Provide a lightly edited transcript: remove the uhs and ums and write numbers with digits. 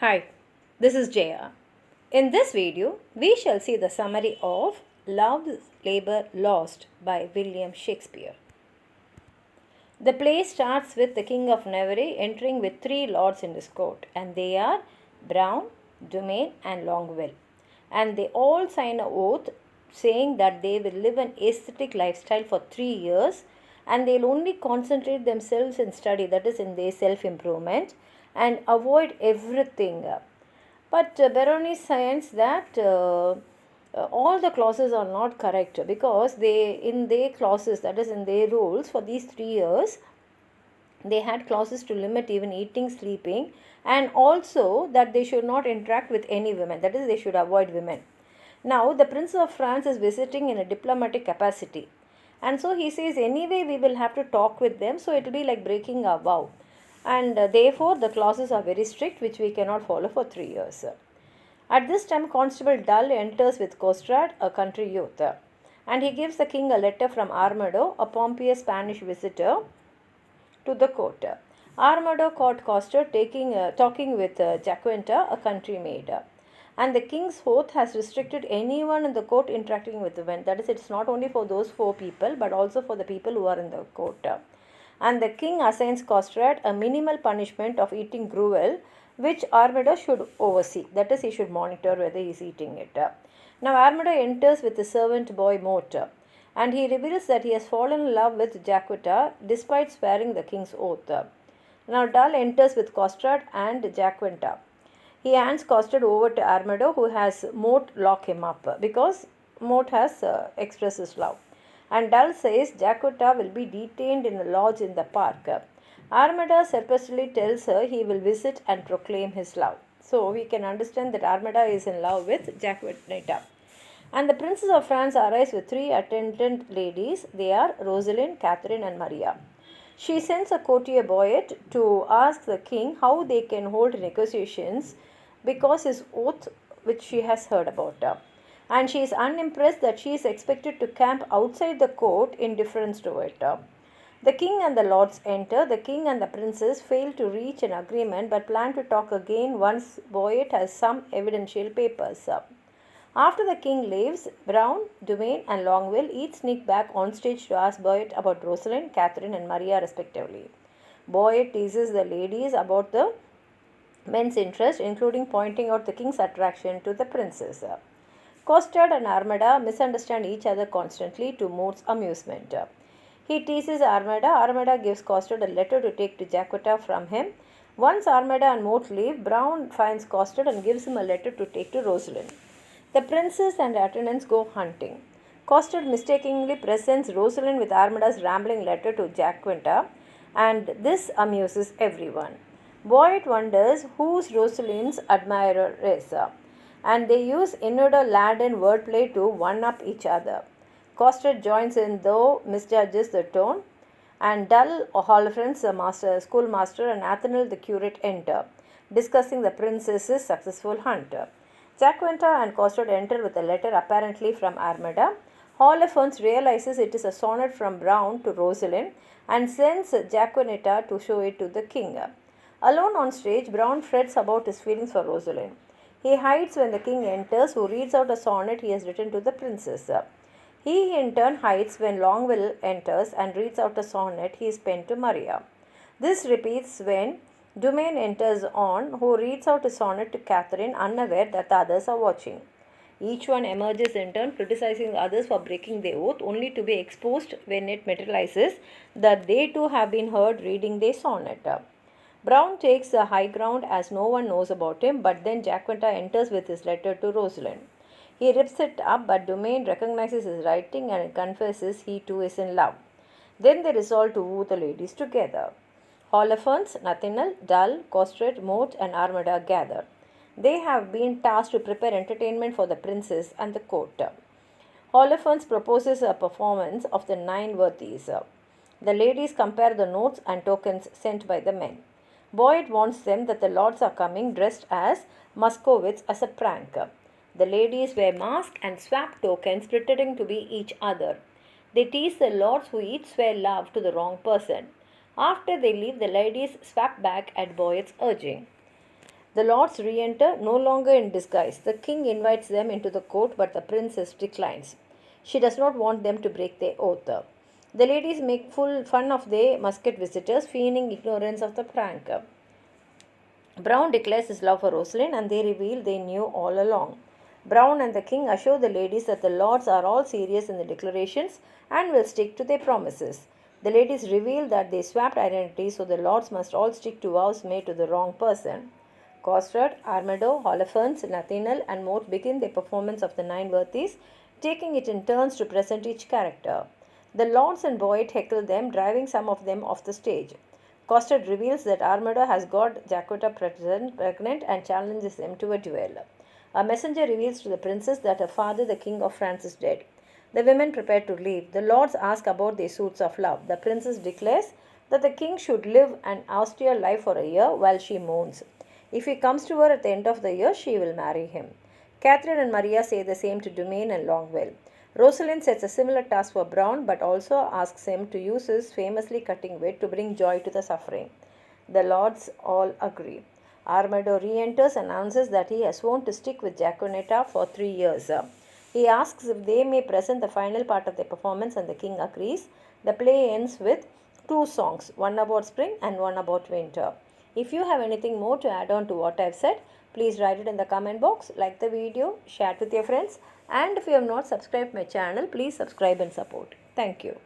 Hi, this is Jaya. In this video, we shall see the summary of Love, Labour, Lost by William Shakespeare. The play starts with the King of Navarre entering with three lords in his court, and they are Brown, Dumain, and Longwell. And they all sign an oath saying that they will live an aesthetic lifestyle for 3 years and they'll only concentrate themselves in study, that is, in their self improvement, and avoid everything. But Beronice finds that all the clauses are not correct because in their clauses, that is in their rules for these 3 years, they had clauses to limit even eating, sleeping, and also that they should not interact with any women, that is, they should avoid women. Now, the Prince of France is visiting in a diplomatic capacity, and so he says, anyway, we will have to talk with them, so it will be like breaking our vow. And therefore, the clauses are very strict, which we cannot follow for 3 years. At this time, Constable Dull enters with Costrad, a country youth, and he gives the king a letter from Armado, a pompous Spanish visitor, to the court. Armado caught Costrad talking with Jaquenta, a country maid. And the king's oath has restricted anyone in the court interacting with women. That is, it's not only for those four people, but also for the people who are in the court. And the king assigns Costrad a minimal punishment of eating gruel, which Armada should oversee. That is, he should monitor whether he is eating it. Now, Armada enters with the servant boy Mort, and he reveals that he has fallen in love with Jaquetta despite swearing the king's oath. Now, Dull enters with Costrad and Jaquenta. He hands Costrad over to Armado, who has Mort lock him up because Mort has expressed his love. And Dull says Jaquetta will be detained in a lodge in the park. Armada surprisingly tells her he will visit and proclaim his love. So we can understand that Armada is in love with Jaquetta. And the Princess of France arrives with three attendant ladies. They are Rosalind, Catherine, and Maria. She sends a courtier Boyet to ask the king how they can hold negotiations because his oath, which she has heard about. And she is unimpressed that she is expected to camp outside the court in deference to it. The king and the lords enter. The king and the princess fail to reach an agreement but plan to talk again once Boyet has some evidential papers. After the king leaves, Brown, Dumain, and Longwell each sneak back on stage to ask Boyet about Rosalind, Catherine, and Maria respectively. Boyet teases the ladies about the men's interest, including pointing out the king's attraction to the princess. Costrad and Armada misunderstand each other constantly to Mort's amusement. He teases Armada. Armada gives Costrad a letter to take to Jaquetta from him. Once Armada and Mort leave, Brown finds Costrad and gives him a letter to take to Rosalind. The princess and attendants go hunting. Costrad mistakenly presents Rosalind with Armada's rambling letter to Jaquetta, and this amuses everyone. Boyd wonders whose Rosalind's admirer is, and they use innuendo-laden wordplay to one-up each other. Costrad joins in, though misjudges the tone, and Dull, Holofernes, the schoolmaster, and Athanel, the curate, enter, discussing the princess's successful hunt. Jaquenta and Costrad enter with a letter apparently from Armada. Holofernes realizes it is a sonnet from Brown to Rosalind and sends Jaquetta to show it to the king. Alone on stage, Brown frets about his feelings for Rosalind. He hides when the king enters, who reads out a sonnet he has written to the princess. He in turn hides when Longwell enters and reads out a sonnet he has penned to Maria. This repeats when Dumain enters on, who reads out a sonnet to Catherine, unaware that the others are watching. Each one emerges in turn, criticizing the others for breaking their oath, only to be exposed when it materializes that they too have been heard reading their sonnet. Brown takes the high ground as no one knows about him, but then Jaquetta enters with his letter to Rosalind. He rips it up, but Dumain recognizes his writing and confesses he too is in love. Then they resolve to woo the ladies together. Holofernes, Nathaniel, Dull, Costrad, Mort, and Armada gather. They have been tasked to prepare entertainment for the princess and the court. Holofernes proposes a performance of the 9 worthies. The ladies compare the notes and tokens sent by the men. Boyd warns them that the lords are coming dressed as Muscovits as a prank. The ladies wear masks and swap tokens pretending to be each other. They tease the lords who each swear love to the wrong person. After they leave, the ladies swap back at Boyd's urging. The lords re-enter, no longer in disguise. The king invites them into the court, but the princess declines. She does not want them to break their oath. The ladies make full fun of their musket visitors, feigning ignorance of the prank. Brown declares his love for Rosalind, and they reveal they knew all along. Brown and the king assure the ladies that the lords are all serious in the declarations and will stick to their promises. The ladies reveal that they swapped identities, so the lords must all stick to vows made to the wrong person. Costard, Armado, Holofernes, Nathaniel, and Mort begin their performance of the nine worthies, taking it in turns to present each character. The lords and Boyd heckle them, driving some of them off the stage. Costard reveals that Armado has got Jacquetta pregnant and challenges them to a duel. A messenger reveals to the princess that her father, the king of France, is dead. The women prepare to leave. The lords ask about their suits of love. The princess declares that the king should live an austere life for a year while she mourns. If he comes to her at the end of the year, she will marry him. Catherine and Maria say the same to Dumaine and Longwell. Rosalind sets a similar task for Brown, but also asks him to use his famously cutting wit to bring joy to the suffering. The lords all agree. Armado re-enters and announces that he has sworn to stick with Jacquetta for 3 years. He asks if they may present the final part of their performance, and the king agrees. The play ends with 2 songs, one about spring and one about winter. If you have anything more to add on to what I've said, please write it in the comment box, like the video, share it with your friends, and if you have not subscribed my channel, please subscribe and support. Thank you.